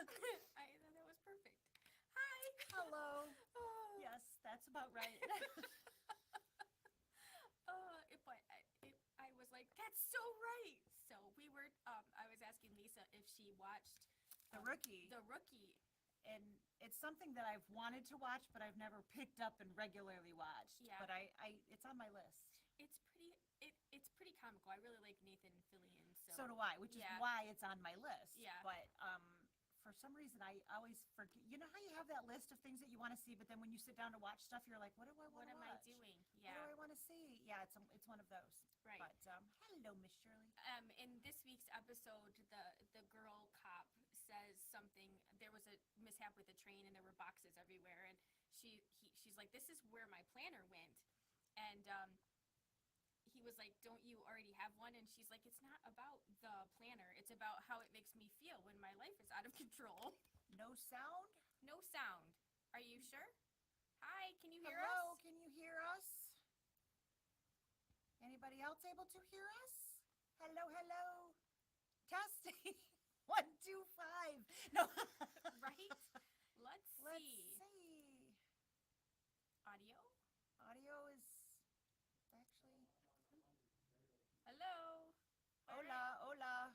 That was perfect. Hi. Hello. Oh. Yes, that's about right. I was like, that's so right. So we were. I was asking Lisa if she watched The Rookie. The Rookie. And it's something that I've wanted to watch, but I've never picked up and regularly watched. Yeah. But it's on my list. It's pretty. It's pretty comical. I really like Nathan Fillion. So do I, which is why it's on my list. Yeah. But for some reason, I always forget. You know how you have that list of things that you want to see, but then when you sit down to watch stuff, you're like, what do I want to watch? What am I doing? Yeah. What do I want to see? Yeah, it's one of those. Right. But hello, Miss Shirley. In this week's episode, the girl cop says something. There was a mishap with a train, and there were boxes everywhere. And she's like, "This is where my planner went," and he was like, "Don't you already have one?" And she's like, "It's not about the planner. It's about how it makes me feel when my life is out of control." No sound? No sound. Are you sure? Hi, can you hear Hello, us? can you hear us? Anybody else able to hear us? Hello, hello. Testing. 1, 2, 5. No. Right? Let's see. Audio? Audio is actually. Hello? Hola, hola.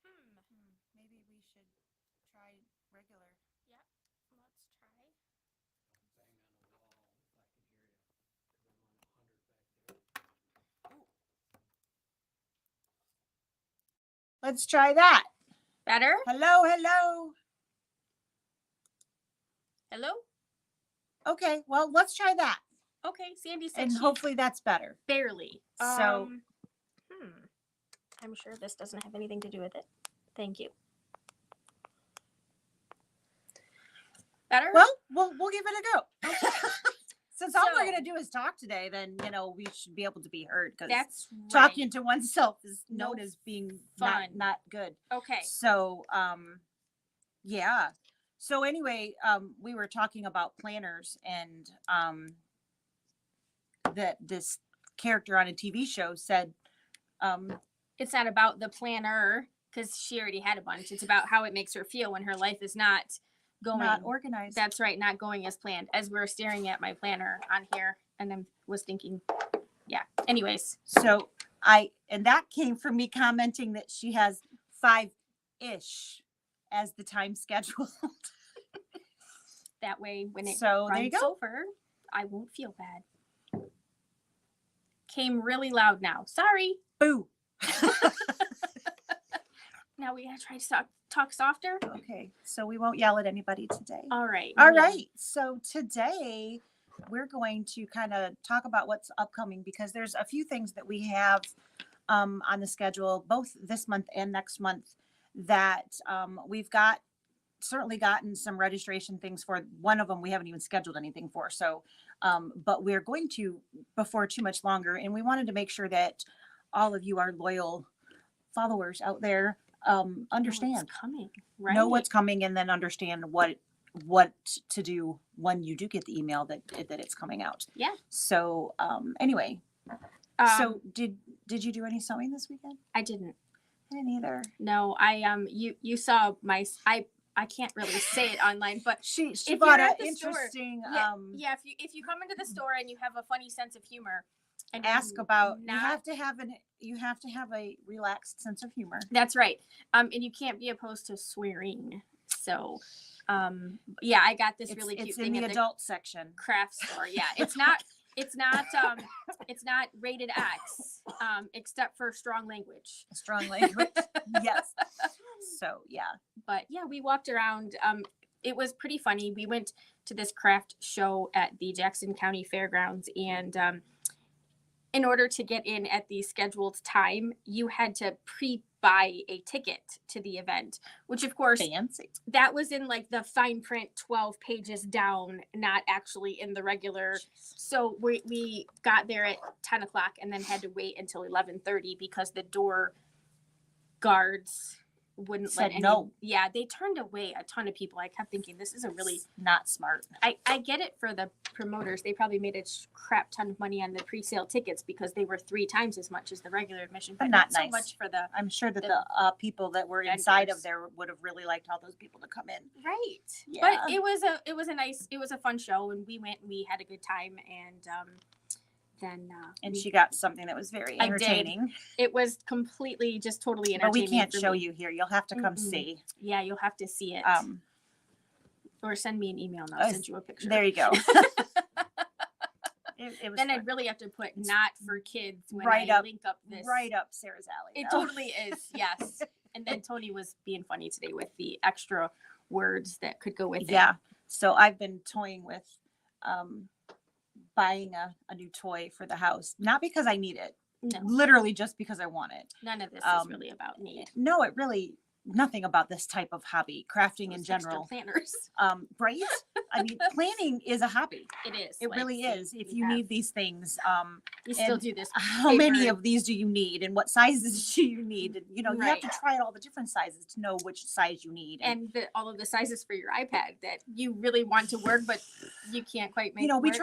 Hmm. Maybe we should try regular. Yep. Let's try. Bang on the wall if I can hear you. Because I'm on 100 back there. Ooh. Let's try that. Better? Hello, hello. Hello? Okay, well, let's try that. Okay, Sandy said And hopefully that's better. barely. So, I'm sure this doesn't have anything to do with it. Thank you. Better? well, we'll give it a go. Since all we're going to do is talk today, then, we should be able to be heard. Because that's talking to oneself is No known as being fun. not good. Okay. So, yeah. So anyway, we were talking about planners and that this character on a TV show said, It's not about the planner because she already had a bunch. It's about how it makes her feel when her life is not going. not organized. That's right, not going as planned. As we're staring at my planner on here, and I was thinking, yeah. Anyways, So and that came from me commenting that she has 5-ish as the time scheduled. that way when it So there you runs go. over, I won't feel bad. Came really loud now. Sorry. Boo. Now we gotta try to talk softer. Okay, so we won't yell at anybody today. All right. All right. So today we're going to kind of talk about what's upcoming because there's a few things that we have on the schedule, both this month and next month, that we've certainly gotten some registration things for. One of them we haven't even scheduled anything for. So, but we're going to before too much longer, and we wanted to make sure that all of you, our loyal followers out there, understand, what's coming, right? know what's coming, and then understand what to do when you do get the email that it's coming out. Yeah. So anyway, so did you do any sewing this weekend? I didn't. I didn't either. No, I you saw my I can't really say it online, but she if bought you're an at the store, interesting yeah, if you come into the store and you have a funny sense of humor and ask about you have to have a relaxed sense of humor. That's right. And you can't be opposed to swearing. So yeah, I got this really cute it's thing in the at adult section. Craft store. Yeah, it's not it's not rated X except for strong language. Strong language. Yes. So yeah. But yeah, we walked around. It was pretty funny. We went to this craft show at the Jackson County Fairgrounds, and in order to get in at the scheduled time, you had to pre-buy a ticket to the event, which of course, fancy. That was in like the fine print 12 pages down, not actually in the regular. So we got there at 10 o'clock and then had to wait until 11:30 because the door guards wouldn't Said let any, no. yeah, they turned away a ton of people. I kept thinking this is a really, Not smart. I get it for the promoters. They probably made a crap ton of money on the pre-sale tickets because they were 3 times as much as the regular admission, But but not not so nice. much for the I'm sure that the the people that were inside of vendors. there would have really liked all those people to come in. right. Yeah. But it was a fun show, and we went and we had a good time, and then And we- she got something that was very I did. entertaining. it was completely just totally But we entertaining. can't for show me. you here. You'll have to come Mm-mm. see. Yeah, you'll have to see it. Or send me an email and I'll send you a picture. There you go. it was Then fun. I'd really have to put not for kids when right I up- link up this. right up Sarah's alley. It though. totally is, yes. And then Tony was being funny today with the extra words that could go with it. Yeah. So I've been toying with buying a new toy for the house. Not because I need it. No, Literally just because I want it. none of this is really about need. No, it really nothing about this type of hobby, crafting in Those extra general. planners. Right? I mean, planning is a hobby. It is. It like, really see, is. If we you have- need these things, we still and do this. how many paper- of these do you need and what sizes do you need? And, you know, you have to Right. try all the different sizes to know which size you need. And all of the sizes for your iPad that you really want to work, but you can't quite make. you know, we work.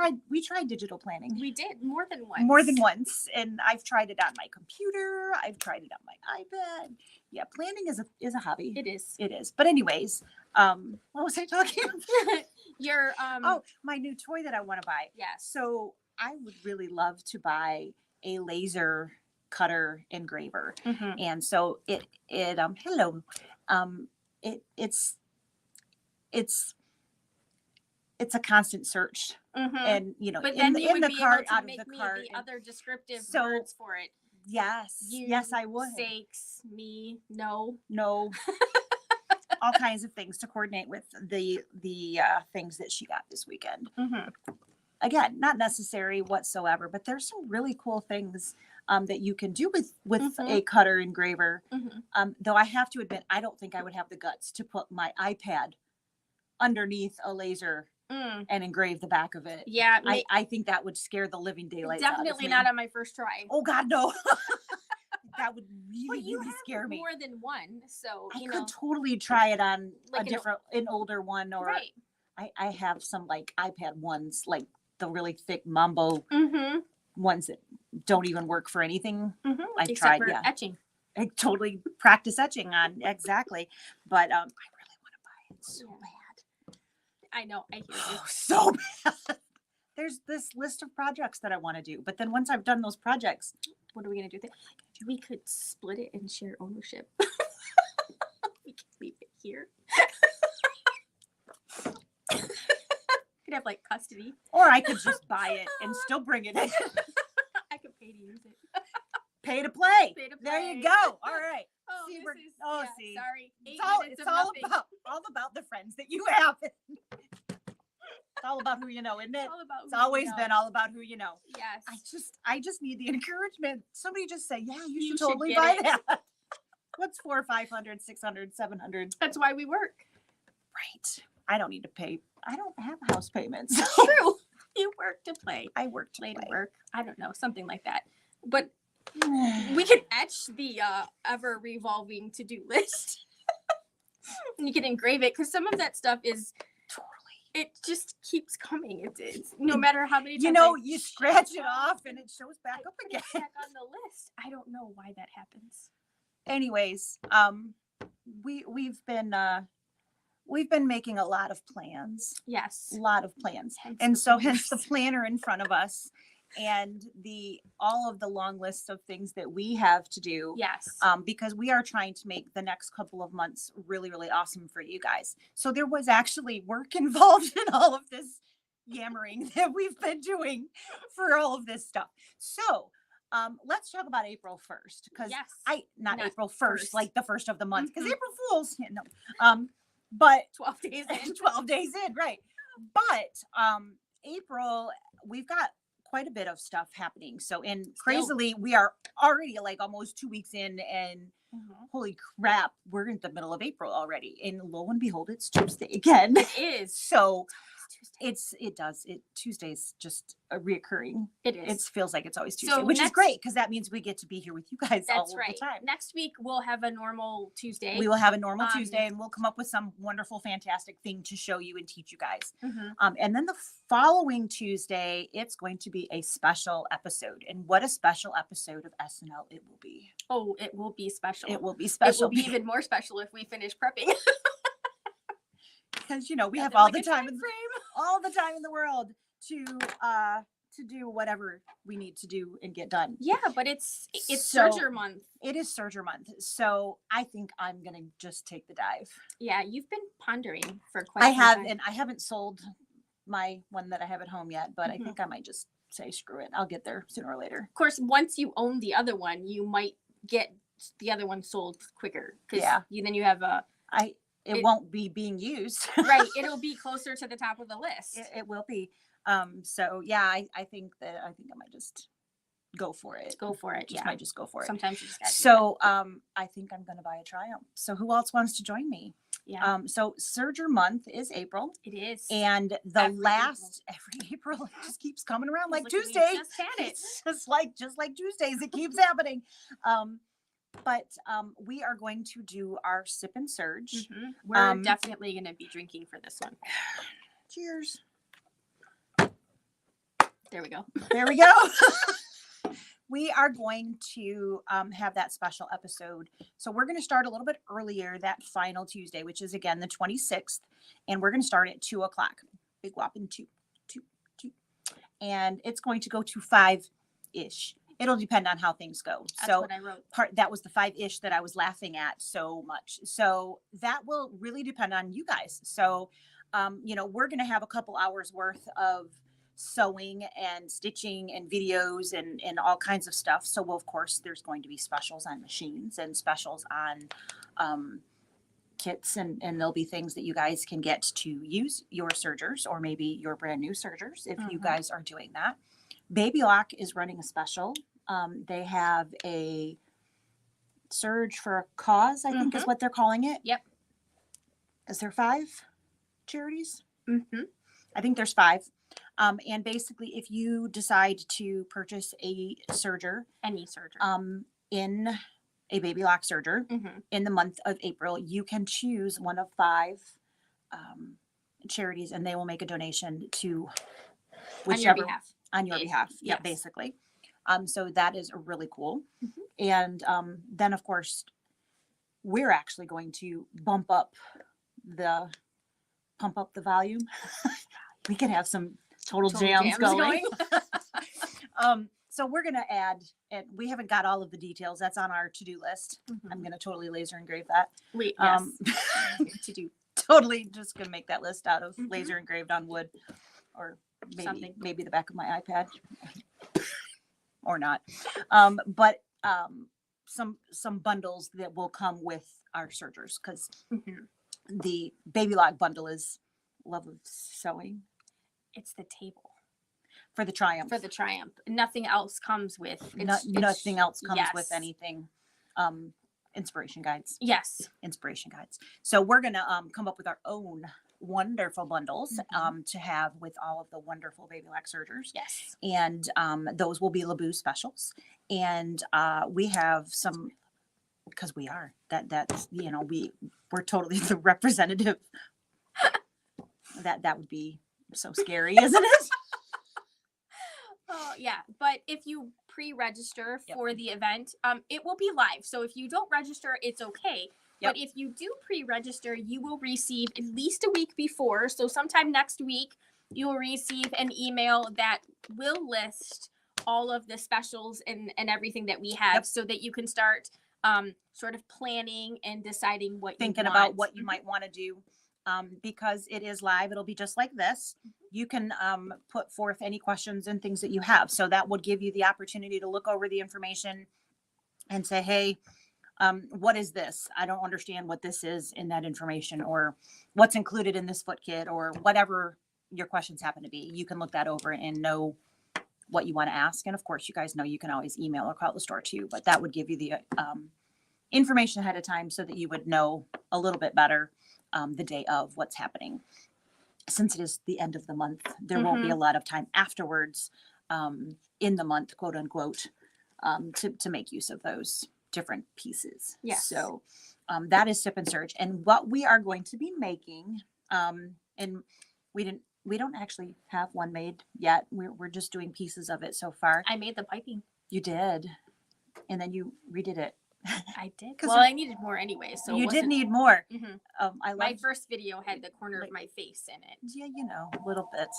tried digital planning. We did more than once. More than once, and I've tried it on my computer. I've tried it on my iPad. Yeah, planning is a hobby. It is. It is. But anyways, what was I talking about? Your Oh, my new toy that I want to buy. yes. So I would really love to buy a laser cutter engraver, Mhm. and so hello, it's a constant search, Mhm. and you know, But in then the you would in the be cart, able to out of make the me cart. the and- other descriptive So- words for it. yes, You, yes, I would. Sakes, me, no. No. All kinds of things to coordinate with the things that she got this weekend. Mhm. Again, not necessary whatsoever, but there's some really cool things that you can do with a cutter engraver. Mhm. Though I have to admit, I don't think I would have the guts to put my iPad underneath a laser Mm. and engrave the back of it. Yeah, I think that would scare the living daylights out of definitely me. not on my first try. Oh God, no. That would But really, you really have scare me. more than one, so I you could know. totally try it on Like an older one, or Right. I have some like iPad ones, like the really thick Mambo Mm-hmm. ones that don't even work for anything. Mm-hmm. I've Except tried, for yeah. etching. I totally practice etching on exactly, but I really want to buy it so Yeah. bad. I know. I hear you. Oh, so bad. There's this list of projects that I want to do, but then once I've done those projects, What are we gonna do? We could split it and share ownership. We could leave it here. Could have like custody. or I could just buy it and still bring it in. I could pay to use it. Pay to play. Pay to There you play. go. All right. Oh, See, this we're- is, oh, yeah, see. sorry. 8 It's all, minutes it's of all nothing. about the friends that you have. It's all about who you know, isn't it? It's all about It's who you always know. been all about who you know. Yes. I just need the encouragement. Somebody just say, yeah, you You should should totally get buy it. that. What's 400, 500, 600, 700? That's why we work. Right. I don't need to pay. I don't have house payments. True. You work to play. I work to Play to play. work. I don't know, something like that. But we could etch the ever revolving to do list. And you can engrave it because some of that stuff is Totally. it just keeps coming. It's no matter how many times You know, I you scratch it off off and it shows back up put it again. back on the list. I don't know why that happens. Anyways, we've been making a lot of plans. Yes. A lot of plans. Hence And the so hence the planners. planner in front of us and all of the long list of things that we have to do. Yes. Because we are trying to make the next couple of months really, really awesome for you guys. So there was actually work involved in all of this yammering that we've been doing for all of this stuff. So let's talk about April 1st, because Yes. not Not April 1st, first. like the first of the month, because Mhm. April Fools, yeah, no. But 12 days in. 12 days in, right? But April, we've got quite a bit of stuff happening. So, and crazily, we are already like almost 2 weeks in, and Mhm. holy crap, we're in the middle of April already. And lo and behold, it's Tuesday again. It is. So, Tuesday's just a reoccurring. It is. It feels like it's always Tuesday, So which is next- great because that means we get to be here with you guys all That's of right. the time. Next week we'll have a normal Tuesday. We will have a normal Tuesday, and we'll come up with some wonderful, fantastic thing to show you and teach you guys. And then the following Tuesday, it's going to be a special episode. And what a special episode of SnL it will be. Oh, it will be special. It will be It special. will be even more special if we finish prepping. Because, you know, we have Nothing all like the a time, frame. all the time in the world to do whatever we need to do and get done. Yeah, but it's So- Serger month. It is Serger month. So I think I'm going to just take the dive. Yeah, you've been pondering for quite I some have, time. and I haven't sold my one that I have at home yet, but I Mhm. think I might just say, screw it. I'll get there sooner or later. Of course, once you own the other one, you might get the other one sold quicker. Yeah. Then you have a, It It- won't be being used. right, it'll be closer to the top of the list. It will be. So yeah, I think I might just go for it. Go for it. Yeah. Might just go for it. Sometimes you just gotta do So I think I'm gonna buy a Triumph. So who else wants to join me? that. Yeah, So Serger month is April, it is. and the Every every April it just keeps coming around like Look, we Tuesday. just had it. It's just like Tuesdays, it keeps happening. But we are going to do our sip and surge. Mhm. We're Um, definitely going to be drinking for this one. Cheers. There we go. There we go. We are going to have that special episode. So we're going to start a little bit earlier that final Tuesday, which is again the 26th, and we're going to start at 2:00. Big whopping 2. And it's going to go to 5-ish. It'll depend on how things go. That's So what I wrote. that was the 5-ish that I was laughing at so much. So that will really depend on you guys. So we're going to have a couple hours worth of sewing and stitching and videos and all kinds of stuff. So of course there's going to be specials on machines and specials on kits, and there'll be things that you guys can get to use your sergers, or maybe your brand new sergers if you Mhm. guys are doing that. Baby Lock is running a special. They have a Serge for a Cause, I think is what they're calling it. Yep. Is there 5 charities? Mm-hmm. I think there's 5. And basically, if you decide to purchase a serger Any surgery. in a Baby Lock serger Mm-hmm. in the month of April, you can choose one of 5 charities, and they will make a donation to On your whichever behalf. on your Yes. behalf. Yeah, Yes. basically. So that is really cool. Mhm. And then of course we're actually going to pump up the volume. We can have some total jams going. So we're gonna add, and we haven't got all of the details. That's on our to-do list. Mhm. I'm gonna totally laser engrave that. Wait, yes. To do totally just gonna make that list out of Mhm. laser engraved on wood, or Something. maybe the back of my iPad, or not. But some bundles that will come with our sergers, because Mhm. the Baby Lock bundle is love of sewing It's the table for the Triumph. for the Triumph. Nothing else comes with. Nothing else comes with yes. anything. Inspiration guides. Yes. Inspiration guides. So we're gonna come up with our own wonderful bundles Mhm. to have with all of the wonderful Baby Lock sergers. Yes. And those will be Leabu specials. And we have some, because we are that's we're totally the representative. That would be so scary, isn't it? Oh yeah, but if you pre-register Yep. for the event, it will be live. So if you don't register, it's okay. Yep. But if you do pre-register, you will receive at least a week before. So sometime next week, you will receive an email that will list all of the specials and everything that we have, Yep. so that you can start sort of planning and deciding what Thinking you about want. what you might want to do. Because it is live, it'll be just like this. You can put forth any questions and things that you have. So that would give you the opportunity to look over the information and say, hey, what is this? I don't understand what this is in that information, or what's included in this foot kit, or whatever your questions happen to be. You can look that over and know what you want to ask. And of course, you guys know you can always email or call the store too, but that would give you the information ahead of time so that you would know a little bit better the day of what's happening. since it is the end of the month, there won't be a lot of time afterwards in the month, quote unquote, to make use of those different pieces. Yes. So that is Sip and Serge. And what we are going to be making, and we don't actually have one made yet. We're just doing pieces of it so far. I made the piping. You did. And then you redid it. I did. 'Cause Well, I needed more anyway, so it you did wasn't- need more. Mhm. I My love, first video had the corner like- of my face in it. yeah, you know, little bits.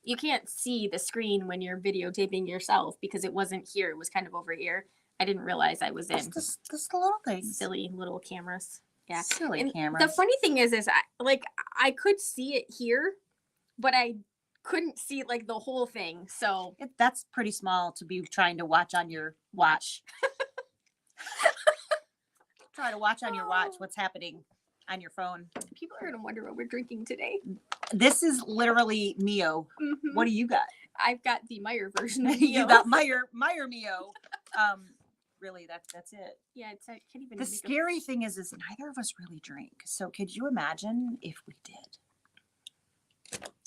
You can't see the screen when you're videotaping yourself because it wasn't here. It was kind of over here. I didn't realize I was in. Just the little things. Silly little cameras. Yeah. Silly And cameras. the funny thing is I could see it here, but I couldn't see like the whole thing. So That's pretty small to be trying to watch on your watch. Try to watch on your watch what's happening on your phone. people are gonna wonder what we're drinking today. This is literally Mio. Mhm. What do you got? I've got the Meyer version. Of You Mio. got Meyer Mio. Really, that's it. Yeah, it's I can't even. The make a- scary thing is neither of us really drink. So could you imagine if we did?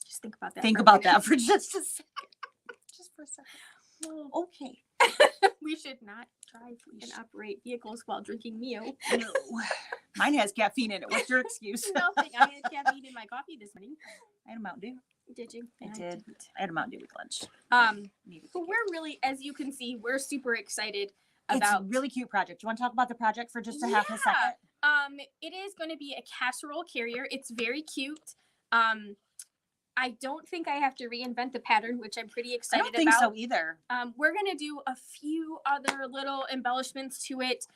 Just think about that. Think for a about minute. that for just a second. Just for a second. Okay. We should not drive and operate vehicles while drinking Mio. No. Mine has caffeine in it. What's your excuse? Nothing. I had caffeine in my coffee this morning. I had a Mountain Dew. Did you? I And did. didn't. I had a Mountain Dew with lunch. Needed But to we're really, as you can see, we're super excited get- about. It's a really cute project. You want to talk about the project for just a half a second? It is going to be a casserole carrier. It's very cute. I don't think I have to reinvent the pattern, which I'm pretty I excited don't think about. so either. We're going to do a few other little embellishments to it,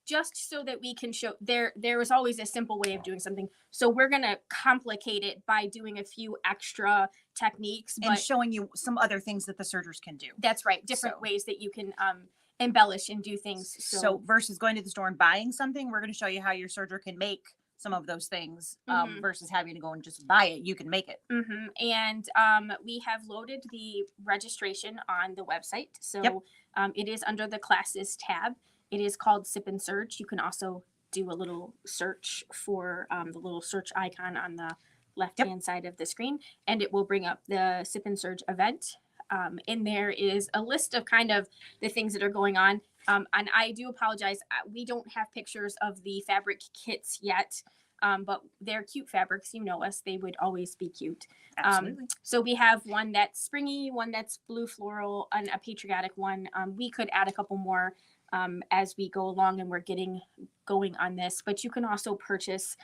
just so that we can show there was always a simple way of doing something. So we're going to complicate it by doing a few extra techniques. And But showing you some other things that the sergers can do. that's right. Different So- ways that you can embellish and do things. So versus going to the store and buying something, we're going to show you how your serger can make some of those things Mhm. versus having to go and just buy it. You can make it. And we have loaded the registration on the website. So Yep. it is under the classes tab. It is called Sip and Serge. You can also do a little search for the little search icon on the left hand side of the screen, and it will bring up the Sip and Serge event. And there is a list of kind of the things that are going on. And I do apologize. We don't have pictures of the fabric kits yet, but they're cute fabrics. You know us. They would always be cute. Absolutely. So we have one that's springy, one that's blue floral, and a patriotic one. We could add a couple more as we go along and we're getting going on this. But you can also purchase.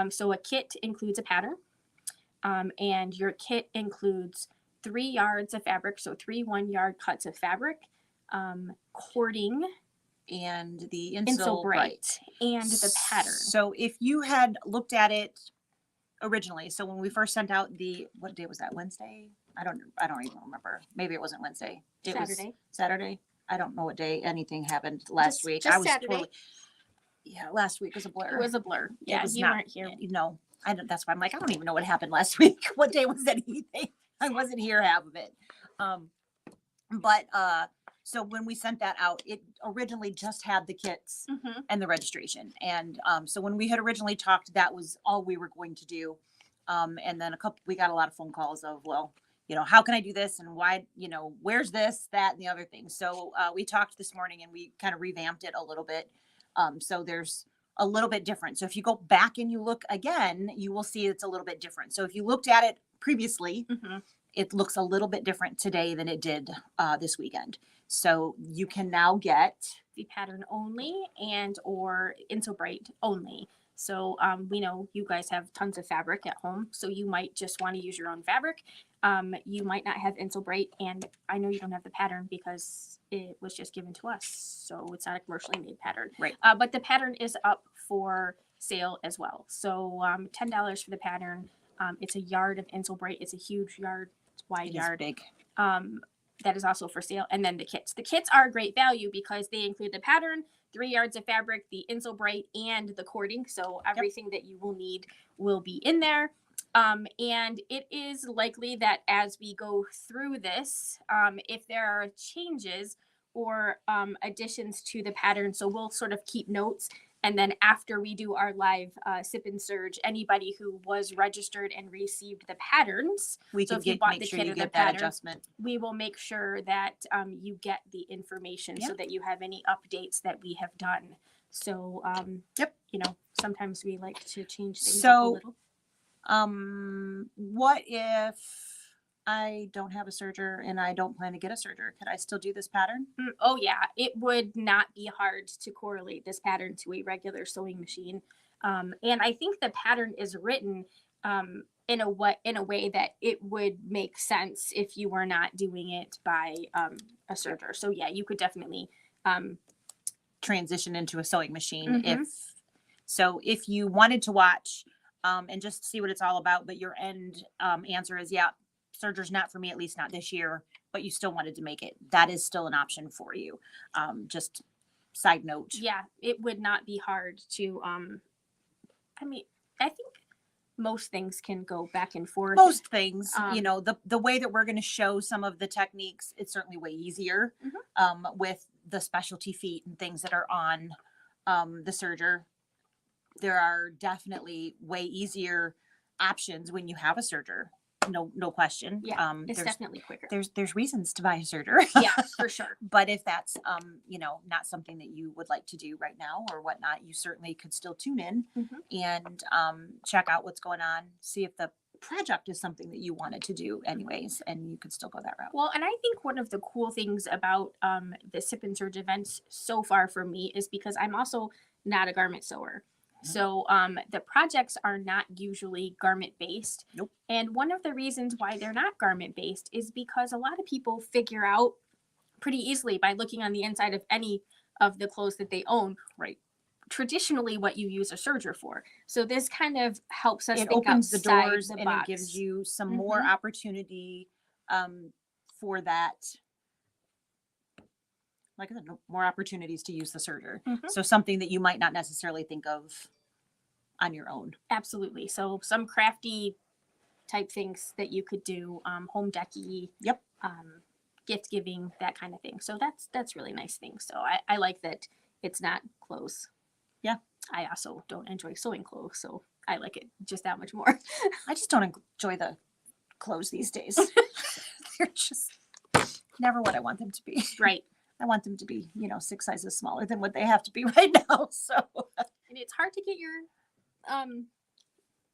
So a kit includes a pattern. And your kit includes 3 yards of fabric, so 3 1-yard cuts of fabric, cording, And the insole insole bright, and the pattern. So if you had looked at it originally, so when we first sent out what day was that? Wednesday? I don't even remember. Maybe it wasn't Wednesday. It was Saturday. Saturday. I don't know what day anything happened last Just- week. just I was Saturday. totally. Yeah, last week was a blur. It was a blur. Yeah, was you not- weren't here. No, I don't. That's why I'm like, I don't even know what happened last week. What day was anything? I wasn't here half of it. So when we sent that out, it originally just had the kits Mhm. and the registration. And so when we had originally talked, that was all we were going to do. And then we got a lot of phone calls of, well, how can I do this? And why, where's this, that, and the other thing. So we talked this morning and we kind of revamped it a little bit. So there's a little bit different. So if you go back and you look again, you will see it's a little bit different. So if you looked at it previously, Mhm. it looks a little bit different today than it did this weekend. So you can now get The pattern only and or insole bright only. So we know you guys have tons of fabric at home, so you might just want to use your own fabric. You might not have insole bright, and I know you don't have the pattern because it was just given to us, so it's not a commercially made pattern. Right. But the pattern is up for sale as well. So $10 for the pattern. It's a yard of insole bright. It's a huge yard. It's wide it is yard. big. That is also for sale. And then the kits. The kits are a great value because they include the pattern, 3 yards of fabric, the insole bright, and the cording. So everything that you will need will be in there. And it is likely that as we go through this, if there are changes or additions to the pattern, so we'll sort of keep notes. And then after we do our live sip and surge, anybody who was registered and received the patterns, We so can if you bought make the sure kit you or the get that pattern, adjustment. we will make sure that you get the information so Yep. that you have any updates that we have done. So, Yep. you know, sometimes we like to change things up a So, little. What if I don't have a serger and I don't plan to get a serger? Could I still do this pattern? Oh yeah, it would not be hard to correlate this pattern to a regular sewing machine. And I think the pattern is written in a way that it would make sense if you were not doing it by a serger. So yeah, you could definitely Transition into a sewing machine Mhm. if you wanted to watch and just see what it's all about, but your end answer is yeah, serger's not for me, at least not this year, but you still wanted to make it, that is still an option for you. Just side note. Yeah, it would not be hard to I mean, I think most things can go back and forth. Most things, you Um, know, the way that we're going to show some of the techniques, it's certainly way easier with the specialty feet and things that are on the serger. There are definitely way easier options when you have a serger. No question. yeah, it's there's definitely quicker. there's reasons to buy a serger. Yeah, for sure. But if that's you know, not something that you would like to do right now or whatnot, you certainly could still tune in and check out what's going on, see if the project is something that you wanted to do anyways, and you could still go that route. Well, and I think one of the cool things about the Sip and Surge events so far for me is because I'm also not a garment sewer. So the projects are not usually garment based. Nope. And one of the reasons why they're not garment based is because a lot of people figure out pretty easily by looking on the inside of any of the clothes that they own, Right. traditionally what you use a serger for. So this kind of helps us It think opens the outside doors the and box. it gives you some more Mhm. opportunity for that. Like I said, more opportunities to use the serger. Mhm. So something that you might not necessarily think of on your own. Absolutely. So some crafty type things that you could do, home decky, Yep. gift giving, that kind of thing. So that's really nice thing. So I like that it's not clothes. Yeah. I also don't enjoy sewing clothes, so I like it just that much more. I just don't enjoy the clothes these days. They're just never what I want them to be. Right. I want them to be, you know, 6 sizes smaller than what they have to be right now. So And it's hard to get your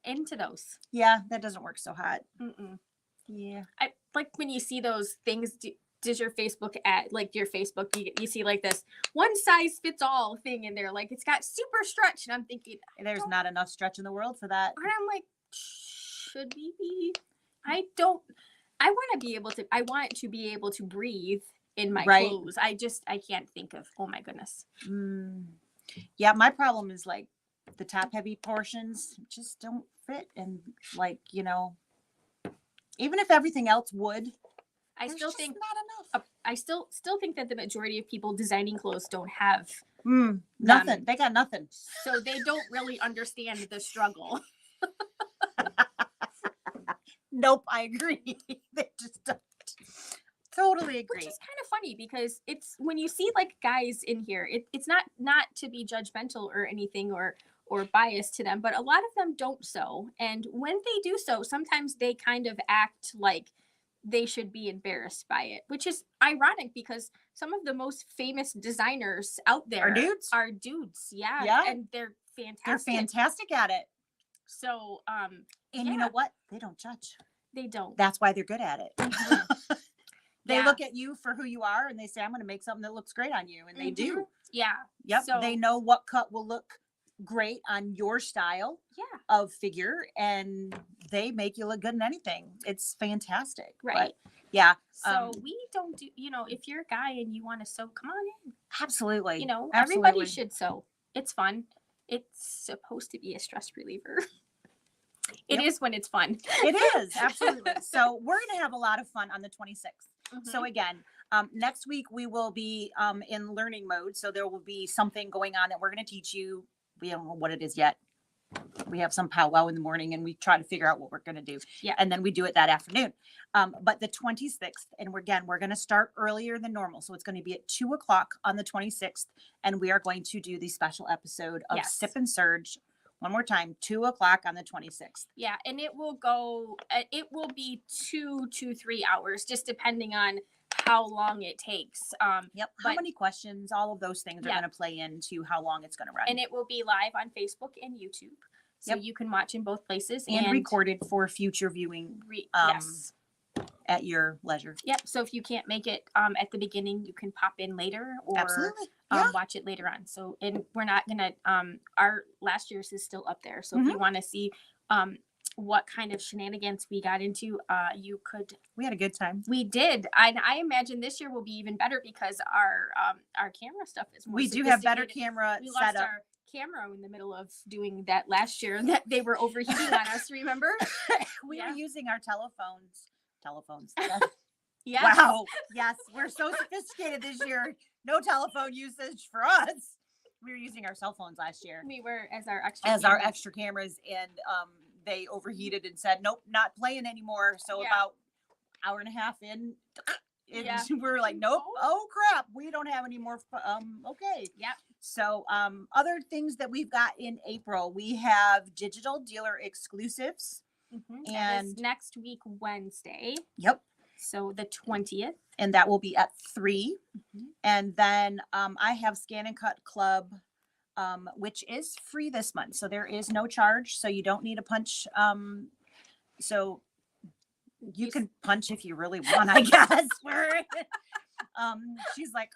into those. yeah, that doesn't work so hot. Mm-mm. Yeah. I like when you see those things. Does your Facebook at like your Facebook? You see like this one size fits all thing in there, like it's got super stretch, and I'm thinking There's not enough stretch in the world for that. and I'm like, should we be? I don't. I want to be able to. I want to be able to breathe in my Right. clothes. I can't think of. Oh my goodness. Yeah, my problem is like the top heavy portions just don't fit, and like, you know, even if everything else would, I there's still just think. not enough. I still think that the majority of people designing clothes don't have, Nothing. They got nothing. so they don't really understand the struggle. Nope, I agree. They just don't. Totally agree. Which is kind of funny because it's when you see like guys in here, it's not to be judgmental or anything or biased to them, but a lot of them don't sew, and when they do sew, sometimes they kind of act like they should be embarrassed by it, which is ironic because some of the most famous designers out there Are dudes. yeah, Yeah. and they're fantastic. They're fantastic at it. So And yeah. you know what? They don't judge. They don't. That's why they're good at it. Mhm. They Yeah. look at you for who you are and they say, I'm going to make something that looks great on you. And they do. Yeah. Yep. So, They know what cut will look great on your style yeah. of figure, and they make you look good in anything. It's fantastic. Right. But yeah, So we don't do, if you're a guy and you want to sew, come on in. absolutely. Everybody Absolutely. should sew. It's fun. It's supposed to be a stress reliever. It Yep. is when it's fun. It is. Absolutely. So we're going to have a lot of fun on the 26th. So again, next week we will be in learning mode. So there will be something going on that we're going to teach you. We don't know what it is yet. we have some powwow in the morning and we try to figure out what we're going to do. Yeah. And then we do it that afternoon. But the 26th, and we're going to start earlier than normal. So it's going to be at 2:00 on the 26th. And we are going to do the special episode of Yes. Sip and Serge. One more time, 2:00 on the 26th. Yeah, and it will be 2 to 3 hours, just depending on how long it takes. Yep. How But- many questions? All of those things are Yeah. going to play into how long it's going to run. And it will be live on Facebook and YouTube. So Yep. you can watch in both places. and recorded for future viewing Yes. at your leisure. Yep. So if you can't make it at the beginning, you can pop in later or Absolutely. Yeah. watch it later on. So, and we're not gonna our last year's is still up there. So if you want to see what kind of shenanigans we got into, you could. We had a good time. We did. I imagine this year will be even better because our camera stuff is more. We do have better sophisticated. camera We lost setup. our camera in the middle of doing that last year that they were overheating on us, remember? We Yeah. were using our telephones. Yes. Wow. Yes, we're so sophisticated this year. No telephone usage for us. We were using our cell phones last year We were as our extra cameras, and they overheated and said, "Nope, not playing anymore." So Yeah. about hour and a half in, and Yeah. we were like, "Nope, oh crap, we don't have any more." Okay. Yep. So, other things that we've got in April, we have digital dealer exclusives. That is And- next week, Wednesday. Yep. So the 20th. And that will be at 3. Mhm. And then I have Scan and Cut Club, which is free this month. So there is no charge. So you don't need a punch. So you can punch if you really want, I guess. She's like,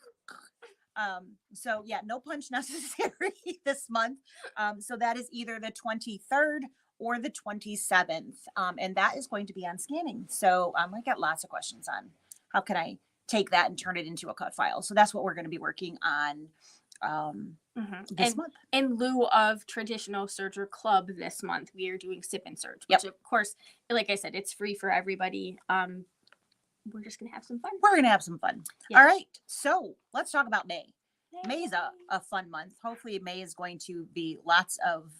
so yeah, no punch necessary this month. So that is either the 23rd or the 27th. And that is going to be on scanning. So I got lots of questions on how can I take that and turn it into a cut file. So that's what we're going to be working on this And month. in lieu of traditional Serger Club this month, we are doing Sip and Serge, Yep. which of course, like I said, it's free for everybody. We're just gonna have some fun. We're going to have some fun. Yeah. All right. So let's talk about May. May's Yay. a fun month. Hopefully May is going to be lots of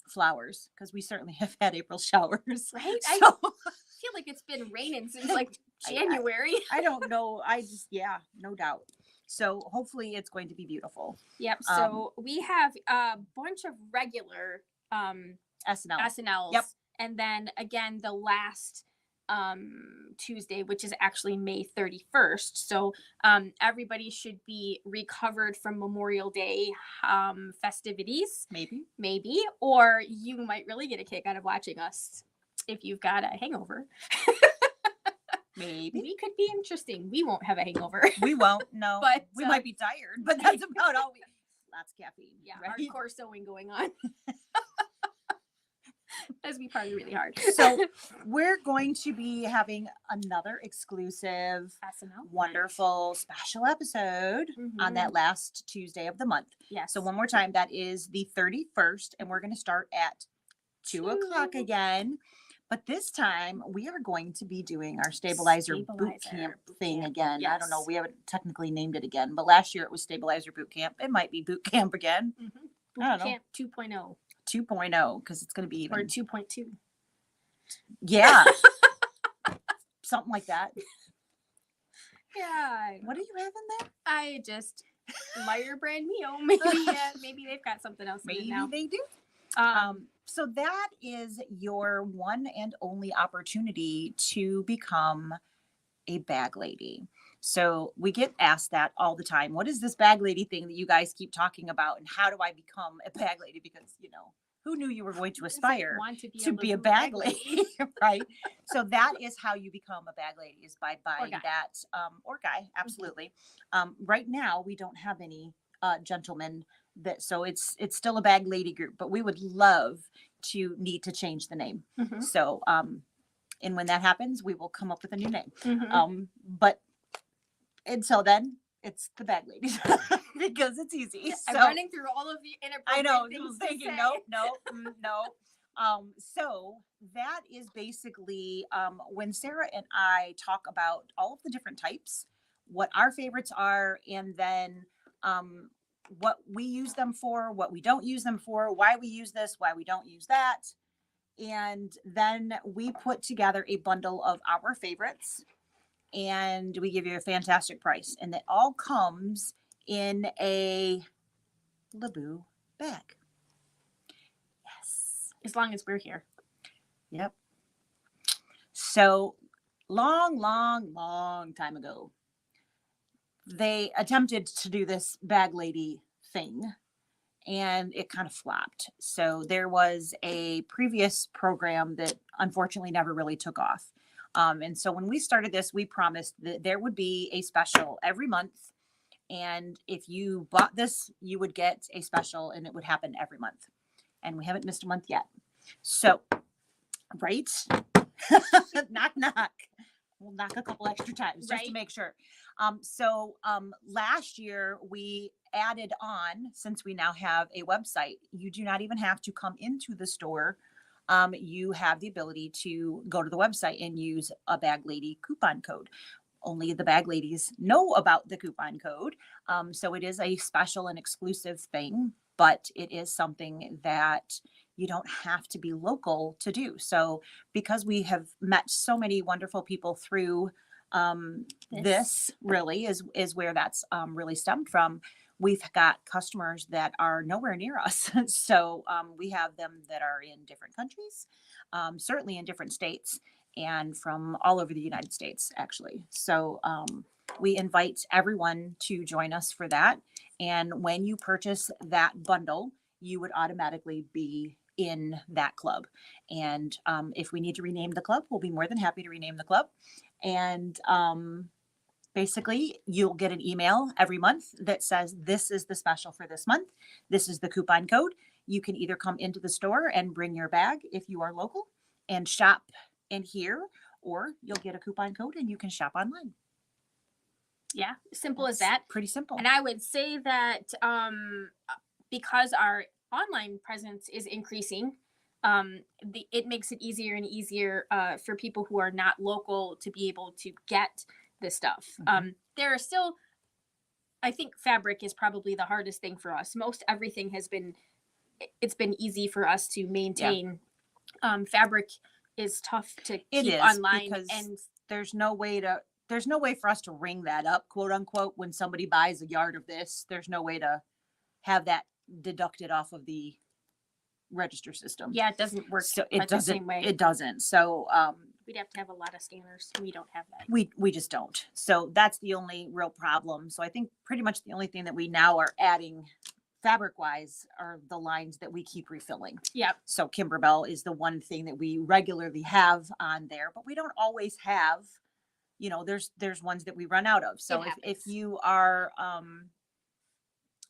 flowers because we certainly have had April showers. Right? So I feel like it's been raining since like January. I don't know. Yeah, no doubt. So hopefully it's going to be beautiful. Yep. So we have a bunch of regular SNL. SNLs. Yep. And then again, the last Tuesday, which is actually May 31st. So everybody should be recovered from Memorial Day festivities, Maybe. or you might really get a kick out of watching us if you've got a hangover. Maybe. We could be interesting. We won't have a hangover. We won't. No. But, we might be tired, but that's about all we. Lots of caffeine. Yeah, right? hardcore sewing going on. As we party really hard. So we're going to be having another exclusive, SNL. wonderful special episode on that last Tuesday of the month. Yes. So one more time, that is the 31st, and we're going to start at 2:00 again. But this time we are going to be doing our stabilizer boot camp thing again. I don't know. Yes. We haven't technically named it again, but last year it was stabilizer boot camp. It might be boot camp again. I don't know. Camp 2.0 2.0 because it's going to be even. or 2.2. Yeah. Something like that. Yeah. What do you have in there? I just Meyer brand Mio. Maybe maybe they've got something else in it Maybe now. they do. Um, So that is your one and only opportunity to become a bag lady. So we get asked that all the time. What is this bag lady thing that you guys keep talking about? And how do I become a bag lady? Because, who knew you were going to aspire want to be a Leabu bag lady, right? So that is how you become a bag lady, is by buying guy. that, or guy, absolutely. Right now, we don't have any gentlemen so it's still a bag lady group, but we would love to need to change the name. Mhm. So, and when that happens, we will come up with a new name. Mhm. But until then, it's the bag ladies because it's easy. I'm So running through all of the I inappropriate know, things thinking, to no, say. no. So that is basically when Sarah and I talk about all of the different types, what our favorites are, and then what we use them for, what we don't use them for, why we use this, why we don't use that. And then we put together a bundle of our favorites and we give you a fantastic price. And it all comes in a Leabu bag. Yes. As long as we're here. Yep. So long time ago, they attempted to do this bag lady thing and it kind of flopped. So there was a previous program that unfortunately never really took off. And so when we started this, we promised that there would be a special every month. And if you bought this, you would get a special and it would happen every month. And we haven't missed a month yet. So, right? Knock, knock. We'll knock a couple extra times just to make sure. Last year we added on, since we now have a website, you do not even have to come into the store. You have the ability to go to the website and use a Bag Lady coupon code. Only the Bag Ladies know about the coupon code. So it is a special and exclusive thing, but it is something that you don't have to be local to do. So because we have met so many wonderful people through this really is where that's really stemmed from. We've got customers that are nowhere near us. So we have them that are in different countries, certainly in different states, and from all over the United States, actually. So we invite everyone to join us for that. And when you purchase that bundle, you would automatically be in that club. And if we need to rename the club, we'll be more than happy to rename the club. And basically, you'll get an email every month that says, this is the special for this month. This is the coupon code. You can either come into the store and bring your bag if you are local and shop in here, or you'll get a coupon code and you can shop online. Yeah, simple as that. Pretty simple. And I would say that because our online presence is increasing, it makes it easier and easier for people who are not local to be able to get this stuff. Mm-hmm. There are still, I think fabric is probably the hardest thing for us. Most everything it's been easy for us to maintain. Yeah. Fabric is tough to keep online, and there's no way for us to ring that up, quote unquote, when somebody buys a yard of this. There's no way to have that deducted off of the register system. Yeah, it doesn't work. So it doesn't. The same way. It doesn't. So we'd have to have a lot of scanners. We don't have that. We just don't. So that's the only real problem. So I think pretty much the only thing that we now are adding fabric wise are the lines that we keep refilling. Yeah. So Kimberbell is the one thing that we regularly have on there, but we don't always have, there's ones that we run out of. So if you are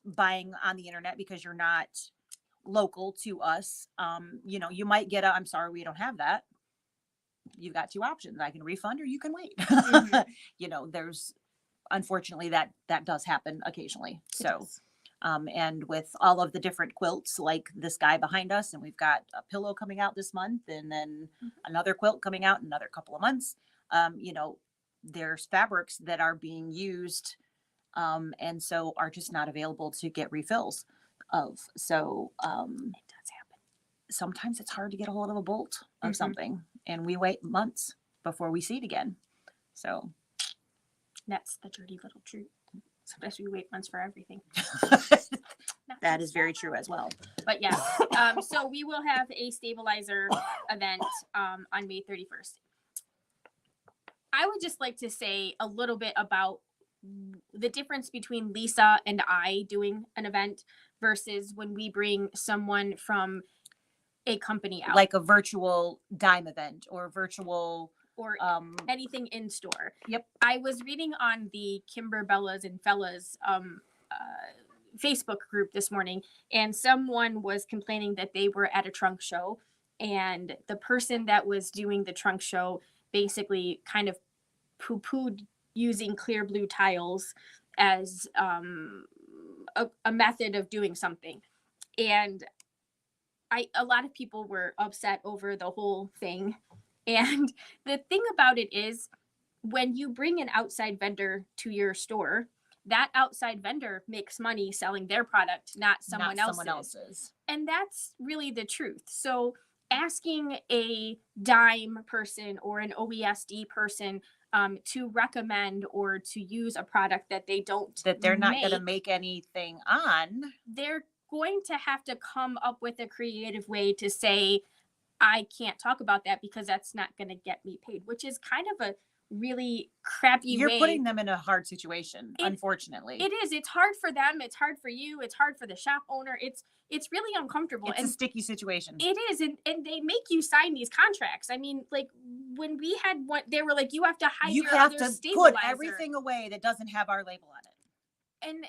buying on the internet because you're not local to us, you might get I'm sorry, we don't have that. You've got two options. I can refund or you can wait. Mm-hmm. There's unfortunately that does happen occasionally. So and with all of the different quilts, like this guy behind us, and we've got a pillow coming out this month, and then another quilt coming out in another couple of months. There's fabrics that are being used, and so are just not available to get refills of. So it does happen. Sometimes it's hard to get a hold of a bolt of something, and we wait months before we see it again. So that's the dirty little truth. Sometimes we wait months for everything. That is very true as well. But yeah, so we will have a stabilizer event on May 31st. I would just like to say a little bit about the difference between Lisa and I doing an event versus when we bring someone from a company out. Like a virtual dime event or virtual... or anything in store. Yep. I was reading on the Kimberbellas and Fellas Facebook group this morning, and someone was complaining that they were at a trunk show, and the person that was doing the trunk show basically kind of poo-pooed using clear blue tiles as a method of doing something. And a lot of people were upset over the whole thing. And the thing about it is, when you bring an outside vendor to your store, that outside vendor makes money selling their product, not someone someone else's. else's. And that's really the truth. So asking a dime person or an OESD person to recommend or to use a product that they don't That they're not going to make, make anything on. they're going to have to come up with a creative way to say, I can't talk about that because that's not going to get me paid, which is kind of a really crappy You're way. putting them in a hard situation, unfortunately. It is. It's hard for them. It's hard for you. It's hard for the shop owner. It's really uncomfortable. It's a sticky situation. It is. And they make you sign these contracts. I mean, like when we had one, they were like, you have to hide You your have other to stabilizer. put everything away that doesn't have our label on it. And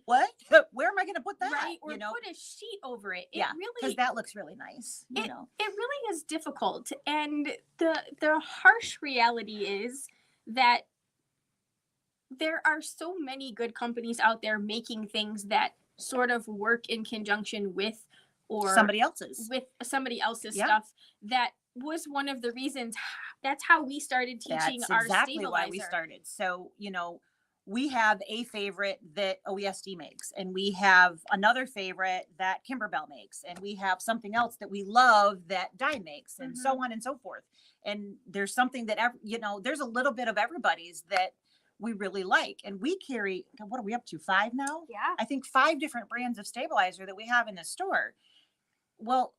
What? Where am I going to put that? right, or you know? put a sheet over it. It Yeah, really, because that looks really nice. You it, know, it really is difficult. And the harsh reality is that there are so many good companies out there making things that sort of work in conjunction with or somebody else's. with somebody else's Yeah. stuff. That was one of the reasons. That's how we started teaching That's our exactly stabilizer. why we started. So, you know, we have a favorite that OESD makes, and we have another favorite that Kimberbell makes, and we have something else that we love that Dime makes, and so on and so forth. And there's something that, you know, there's a little bit of everybody's that we really like. And we carry, what are we up to, 5 now? Yeah. I think 5 different brands of stabilizer that we have in the store. Well,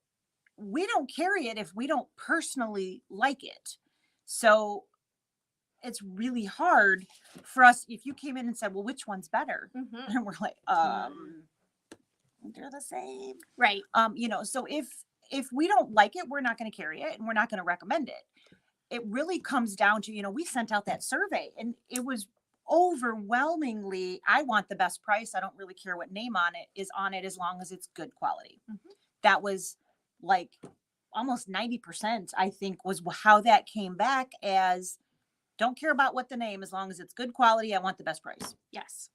we don't carry it if we don't personally like it. So it's really hard for us if you came in and said, well, which one's better? Mm-hmm. And we're like, they're the same. Right. You know, so if we don't like it, we're not going to carry it and we're not going to recommend it. It really comes down to, you know, we sent out that survey and it was overwhelmingly, I want the best price. I don't really care what name is on it as long as it's good quality. Mm-hmm. That was like almost 90%, I think, was how that came back as, don't care about what the name, as long as it's good quality, I want the best price. Yes.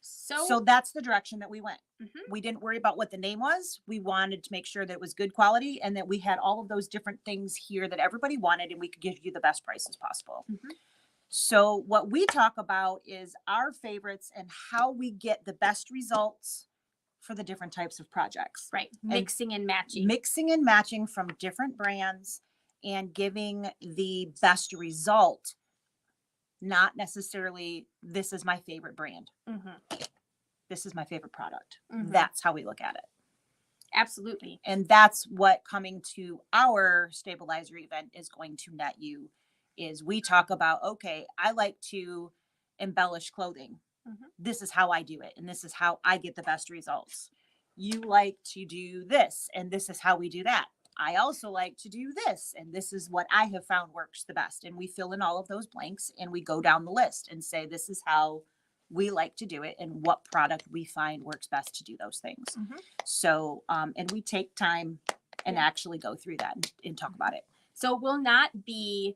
So that's the direction that we went. Mm-hmm. We didn't worry about what the name was. We wanted to make sure that it was good quality and that we had all of those different things here that everybody wanted and we could give you the best prices possible. Mm-hmm. So what we talk about is our favorites and how we get the best results for the different types of projects. Right. Mixing and matching. Mixing and matching from different brands and giving the best result. Not necessarily, this is my favorite brand. Mm-hmm. This is my favorite product. Mm-hmm. That's how we look at it. Absolutely. And that's what coming to our stabilizer event is going to net you, is we talk about, okay, I like to embellish clothing. Mm-hmm. This is how I do it. And this is how I get the best results. You like to do this, and this is how we do that. I also like to do this, and this is what I have found works the best. And we fill in all of those blanks and we go down the list and say, this is how we like to do it and what product we find works best to do those things. Mm-hmm. So, and we take time and actually go through that and talk about it. So it will not be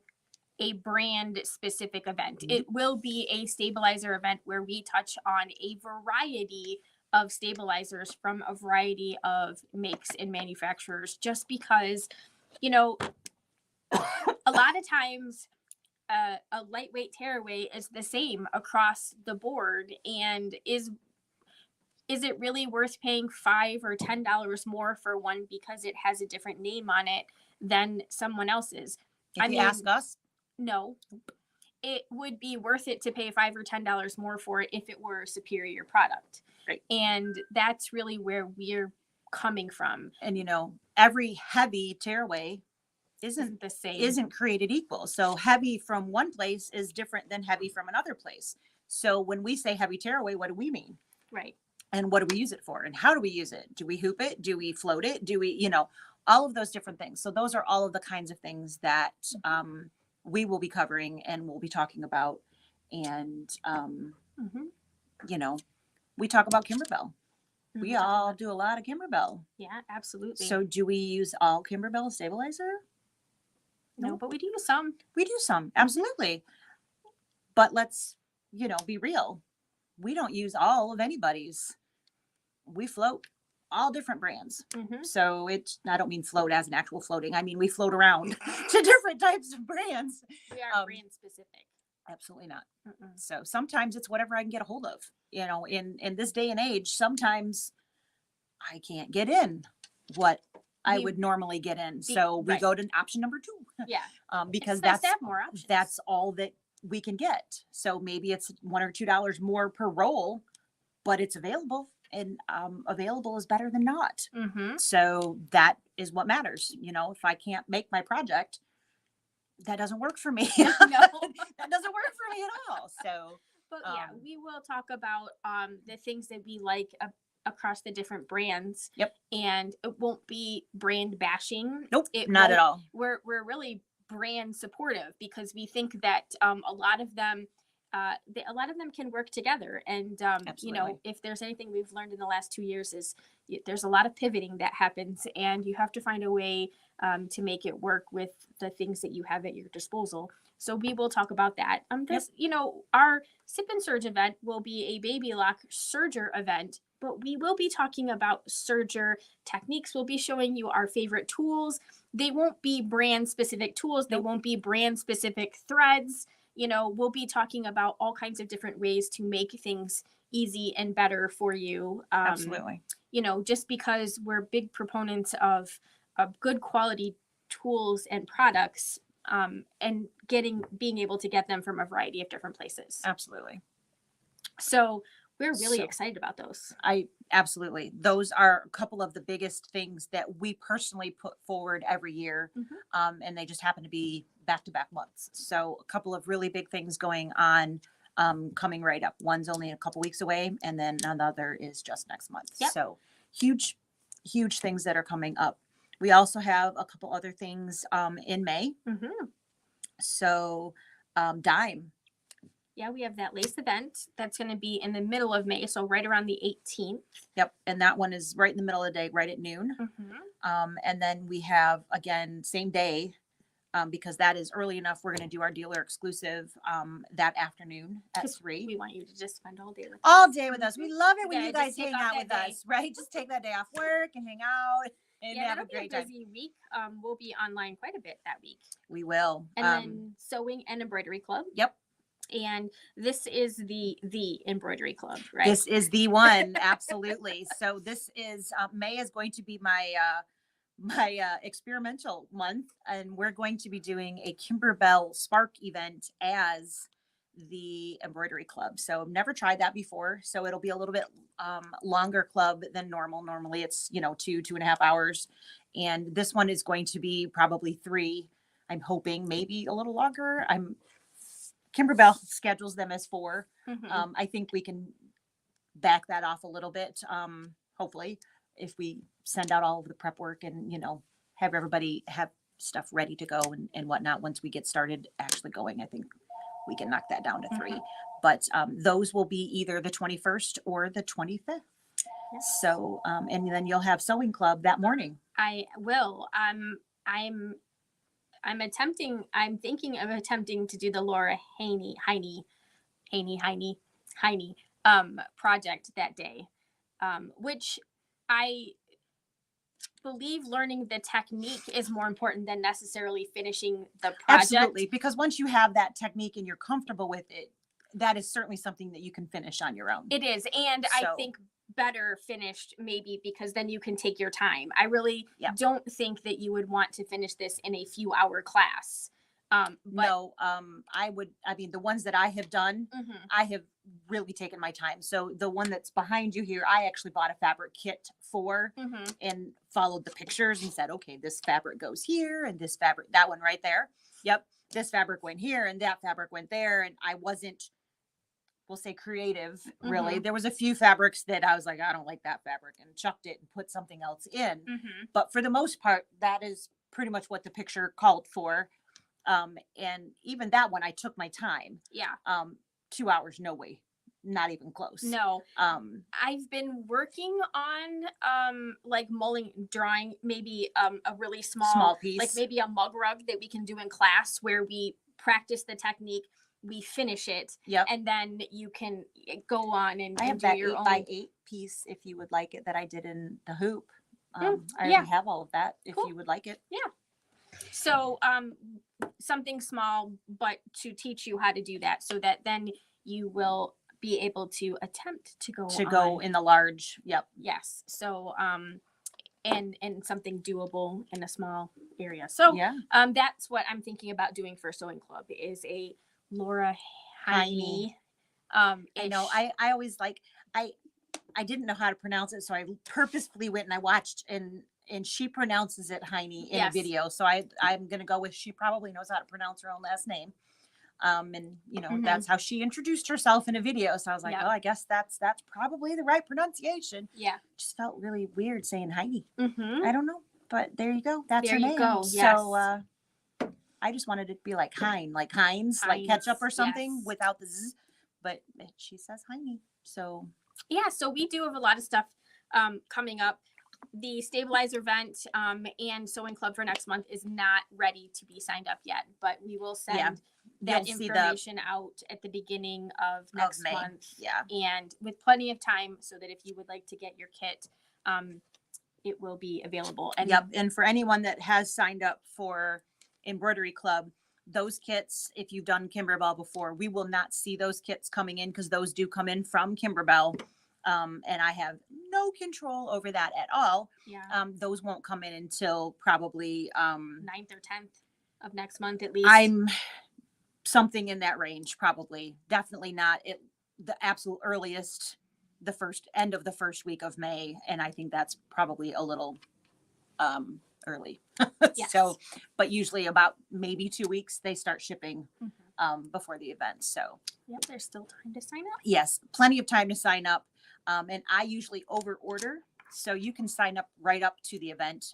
a brand specific event. Mm-hmm. It will be a stabilizer event where we touch on a variety of stabilizers from a variety of makes and manufacturers, just because, you know, a lot of times a lightweight tearaway is the same across the board. And is it really worth paying $5 or $10 more for one because it has a different name on it than someone else's? If you ask us, no. It would be worth it to pay $5 or $10 more for it if it were a superior product. Right. And that's really where we're coming from. And you know, every heavy tearaway Isn't the same. isn't created equal. So heavy from one place is different than heavy from another place. So when we say heavy tearaway, what do we mean? Right. And what do we use it for? And how do we use it? Do we hoop it? Do we float it? Do we, you know, all of those different things. So those are all of the kinds of things that we will be covering and we'll be talking about. And, you know, we talk about Kimberbell. We all do a lot of Kimberbell. Yeah, absolutely. So do we use all Kimberbell stabilizer? no, but we do some. We do some, absolutely. But let's, you know, be real. We don't use all of anybody's. We float all different brands. Mm-hmm. So I don't mean float as an actual floating. I mean, we float around to different types of brands. We are brand specific. Absolutely not. Mm-mm. So sometimes it's whatever I can get a hold of. You know, in this day and age, sometimes I can't get in what I We- would normally get in. So we right. go to option number 2. Yeah. Because It's nice to that's have more options. that's all that we can get. So maybe it's $1 or $2 more per roll, but it's available, and available is better than not. Mm-hmm. So that is what matters. You know, if I can't make my project, that doesn't work for me. No. That doesn't work for me at all. So But yeah, Um, we will talk about the things that we like across the different brands. Yep. And it won't be brand bashing. nope, It not at won't- all. We're really brand supportive because we think that a lot of them can work together. And you know, Absolutely. if there's anything we've learned in the last 2 years is there's a lot of pivoting that happens, and you have to find a way to make it work with the things that you have at your disposal. So we will talk about that. This, you know, our Sip and Serge event will be a baby lock serger event, but we will be talking about serger techniques. We'll be showing you our favorite tools. They won't be brand specific tools. They Nope. won't be brand specific threads. You know, we'll be talking about all kinds of different ways to make things easy and better for you. Absolutely. You know, just because we're big proponents of good quality tools and products, and being able to get them from a variety of different places. Absolutely. So we're really So- excited about those. Absolutely. Those are a couple of the biggest things that we personally put forward every year. Mhm. And they just happen to be back-to-back months. So a couple of really big things going on, coming right up. One's only a couple weeks away, and then another is just next month. Yep. So huge things that are coming up. We also have a couple other things in May. Mm-hmm. So Dime. Yeah, we have that lace event that's going to be in the middle of May, so right around the 18th. Yep. And that one is right in the middle of the day, right at noon. Mm-hmm. And then we have, again, same day, because that is early enough. We're going to do our dealer exclusive that afternoon at 'Cause 3. We want you to just spend all day with us. All day with us. We love it when Yeah, you just guys take hang off out that with day. us, right? Just take that day off work and hang out and Yeah, have a that'll be a great time. busy week. We'll be online quite a bit that week. We will. And then Sewing and Embroidery Club. Yep. And this is the Embroidery Club, right? This is the one. Absolutely. So this is May is going to be my experimental month, and we're going to be doing a Kimberbell Spark event as the Embroidery Club. So I've never tried that before. So it'll be a little bit longer club than normal. Normally it's 2.5 hours, and this one is going to be probably 3. I'm hoping maybe a little longer. Kimberbell schedules them as 4. Mhm. I think we can back that off a little bit. Hopefully, if we send out all of the prep work and, have everybody have stuff ready to go and whatnot, once we get started actually going, I think we can knock that down to 3. Mhm. But those will be either the 21st or the 25th. Yes. So, and then you'll have sewing club that morning. I will. I'm thinking of attempting to do the Laura Haney project that day, which I believe learning the technique is more important than necessarily finishing the project. Absolutely, because once you have that technique and you're comfortable with it, that is certainly something that you can finish on your own. It is, and I So- think better finished maybe because then you can take your time. I really Yeah. don't think that you would want to finish this in a few hour class. But No, the ones that I have done, Mhm. I have really taken my time. So the one that's behind you here, I actually bought a fabric kit for Mhm. and followed the pictures and said, okay, this fabric goes here and this fabric, that one right there. Yep. This fabric went here and that fabric went there. And I wasn't, we'll say creative, really. There was a few fabrics that I was like, I don't like that fabric, and chucked it and put something else in. Mhm. But for the most part, that is pretty much what the picture called for. And even that one, I took my time. Yeah. 2 hours, no way, not even close. No. Um, I've been working on like drawing maybe a really small piece. like maybe a mug rug that we can do in class where we practice the technique, we finish it, Yep. and then you can go on and, I and have do that your 8x8 piece if you would like it, that I did in the hoop. I yeah. already have all of that if Cool. you would like it. So something small, but to teach you how to do that, so that then you will be able to attempt to go on. in the large. Yep. Yes. So and something doable in a small area. So Yeah. that's what I'm thinking about doing for Sewing Club is a Laura Heine. I know. I always I didn't know how to pronounce it, so I purposefully went and I watched and she pronounces it Heine in a Yes. video. So I'm gonna go with she probably knows how to pronounce her own last name. And you know, Mhm. that's how she introduced herself in a video. So I was like, Yep. oh, I guess that's probably the right pronunciation. Yeah. Just felt really weird saying Heine. Mm-hmm. I don't know, but there you go. That's There her you name. go, So I just wanted it to be like Hein, like Heinz, like ketchup or Heinz, something yes. without the z. But she says Heine. So Yeah, so we do have a lot of stuff coming up. The stabilizer vent and Sewing Club for next month is not ready to be signed up yet, but we will send Yeah. that You'll see information out at the beginning of next May. month. Yeah. And with plenty of time so that if you would like to get your kit, it will be available. And Yep. And for anyone that has signed up for Embroidery Club, those kits, if you've done Kimberbell before, we will not see those kits coming in because those do come in from Kimberbell. And I have no control over that at all. yeah, Those won't come in until probably 9th or 10th of next month at least. I'm something in that range, probably. Definitely not the absolute earliest, the end of the first week of May. And I think that's probably a little early. Yes. So, but usually about maybe 2 weeks they start shipping Mhm. before the event. So Yep, there's still time to sign up. yes, plenty of time to sign up. And I usually over order. So you can sign up right up to the event.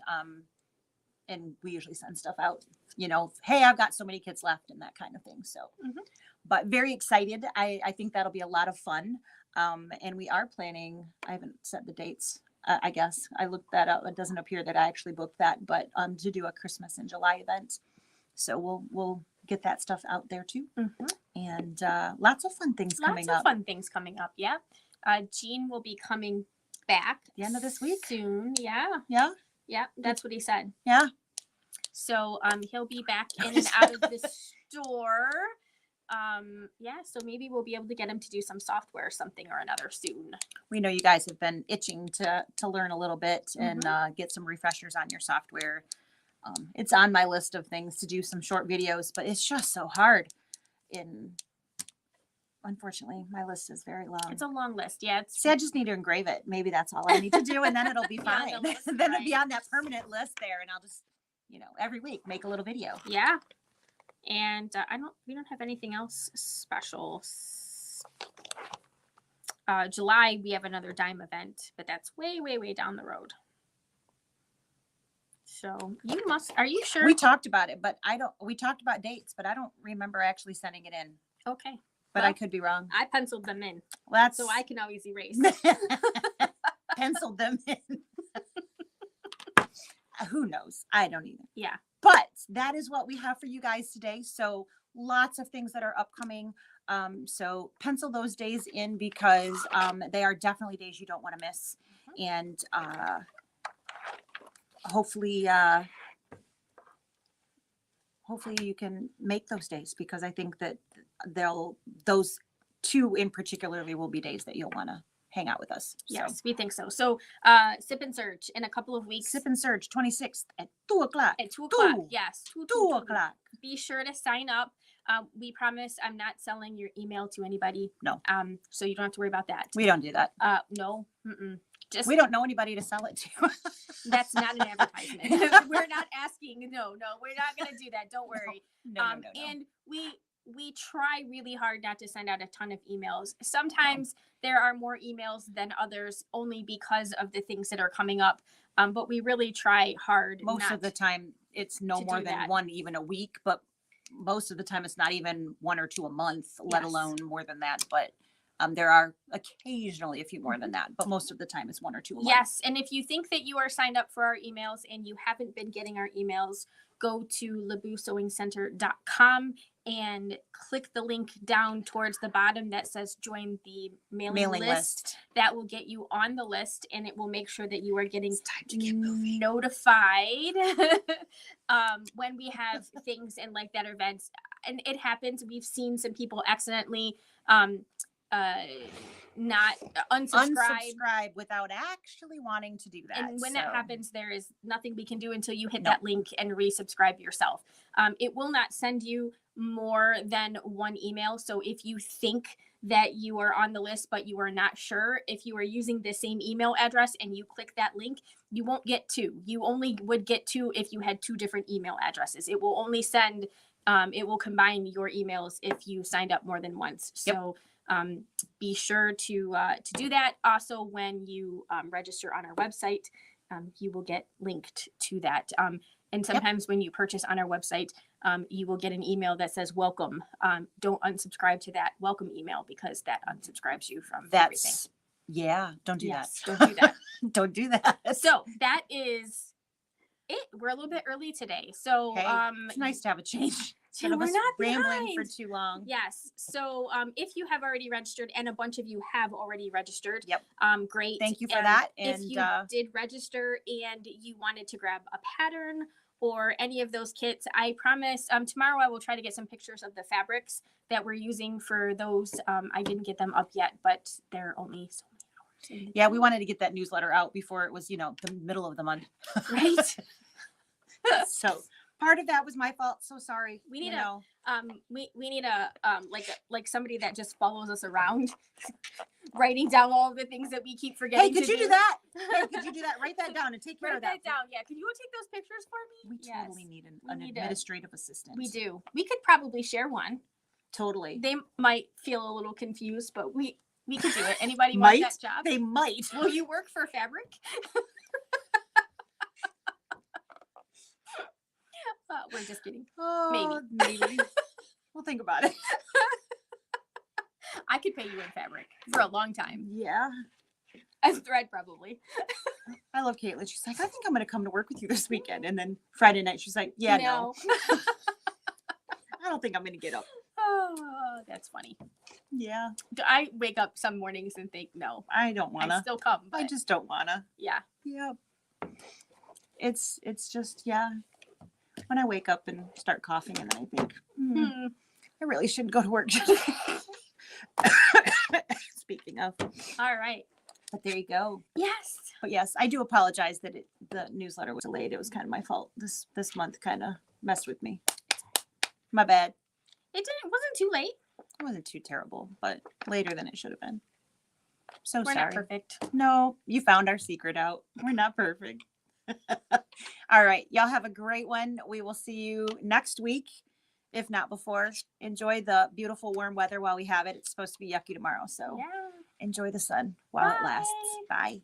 And we usually send stuff out, you know, hey, I've got so many kits left and that kind of thing. So, Mhm. but very excited. I think that'll be a lot of fun. And we are planning, I haven't set the dates. I guess I looked that up. It doesn't appear that I actually booked that, but to do a Christmas in July event. So we'll get that stuff out there too. Mhm. And lots of fun things coming Lots of up. fun things coming up. Yeah. Jean will be coming back The end of this week? soon. Yeah. Yeah. Yeah. That's what he said. Yeah. So he'll be back in and out of the store. Yeah, so maybe we'll be able to get him to do some software or something or another soon. We know you guys have been itching to learn a little bit and get some refreshers on your software. It's on my list of things to do some short videos, but it's just so hard. Unfortunately, my list is very long. It's a long list. Yeah. See, I just need to engrave it. Maybe that's all I need to do, and then it'll be Be on the fine. list, Then it'll be right. on that permanent list there, and I'll just, every week make a little video. Yeah. And we don't have anything else special. July, we have another dime event, but that's way, way, way down the road. So are you sure? We talked about it, but we talked about dates, but I don't remember actually sending it in, Okay. but Well, I could be wrong. I penciled them in, Well, that's so I can always erase. penciled them in. Who knows? I don't either. Yeah. But that is what we have for you guys today. So lots of things that are upcoming. So pencil those days in because they are definitely days you don't want to miss. And hopefully you can make those days because I think that those two in particularly will be days that you'll want to hang out with us. Yes, we think so. So Sip and Serge in a couple of weeks. Sip and Serge 26th at 2:00. At 2 o'clock. Two. Yes. 2:00. Be sure to sign up. We promise I'm not selling your email to anybody. No. So you don't have to worry about that. We don't do that. No. Just We don't know anybody to sell it to. that's not an advertisement. We're not asking. No, we're not going to do that. Don't worry. No. And we try really hard not to send out a ton of emails. Sometimes there are more emails than others only because of the things that are coming up. But we really try hard. Most of the time it's no to more do than that. one even a week, but most of the time it's not even one or two a month, let Yes. alone more than that. But There are occasionally a few more than that, but most of the time it's 1 or 2 a month. Yes, and if you think that you are signed up for our emails and you haven't been getting our emails, go to leabusewingcenter.com and click the link down towards the bottom that says join the mailing list. That will get you on the list, and it will make sure that you are getting It's time to get moving. notified when we have things and like that events. And it happens. We've seen some people accidentally not unsubscribe without actually wanting to do that. And when that happens, there is nothing we can do until you hit No. that link and resubscribe yourself. It will not send you more than one email. So if you think that you are on the list, but you are not sure, if you are using the same email address and you click that link, you won't get 2. You only would get 2 if you had 2 different email addresses. It will only send, it will combine your emails if you signed up more than once. Yep. So be sure to do that. Also, when you register on our website, you will get linked to that. And sometimes when you purchase on our website, you will get an email that says welcome. Don't unsubscribe to that welcome email because that unsubscribes you from everything. Yeah, don't do Yes, that. don't do that. Don't do that. So that is it. We're a little bit early today. So Hey, it's nice to have a change. Instead of we're us not rambling for behind. too long. Yes. So if you have already registered, and a bunch of you have already registered, Yep. Great. Thank you for that. If And you did register and you wanted to grab a pattern or any of those kits, I promise tomorrow I will try to get some pictures of the fabrics that we're using for those. I didn't get them up yet, but they're only so many hours. yeah, we wanted to get that newsletter out before it was, the middle of the month. Right. So part of that was my fault. So sorry. We need a we need a like somebody that just follows us around, writing down all of the things that we keep forgetting. Hey, could you do that? Hey, could you do that? Write that down and take care Write of that. that down. Yeah. Can you go take those pictures for me? We Yes. totally need We an need administrative assistant. We do. We could probably share one. Totally. They might feel a little confused, but we could do it. Anybody want that job? They might. Will you work for Fabric? We're just kidding. Oh, maybe. We'll think about it. I could pay you in Fabric for a long time. Yeah. As thread, probably. I love Caitlin. She's like, I think I'm going to come to work with you this weekend. And then Friday night, she's like, yeah, no. I don't think I'm going to get up. Oh, that's funny. Yeah. I wake up some mornings and think, no, I don't want I to. still come. I But just don't want to. yeah. Yeah. It's just, yeah. When I wake up and start coughing and then I think, I really shouldn't go to work today. Speaking of. All right. But there you go. Yes. But yes, I do apologize that the newsletter was delayed. It was kind of my fault. This month kind of messed with me. My bad. It wasn't too late. It wasn't too terrible, but later than it should have been. So We're sorry. not perfect. No, you found our secret out. We're not perfect. All right. Y'all have a great one. We will see you next week, if not before. Enjoy the beautiful warm weather while we have it. It's supposed to be yucky tomorrow. So Yeah. enjoy the sun while it lasts. Bye. Bye.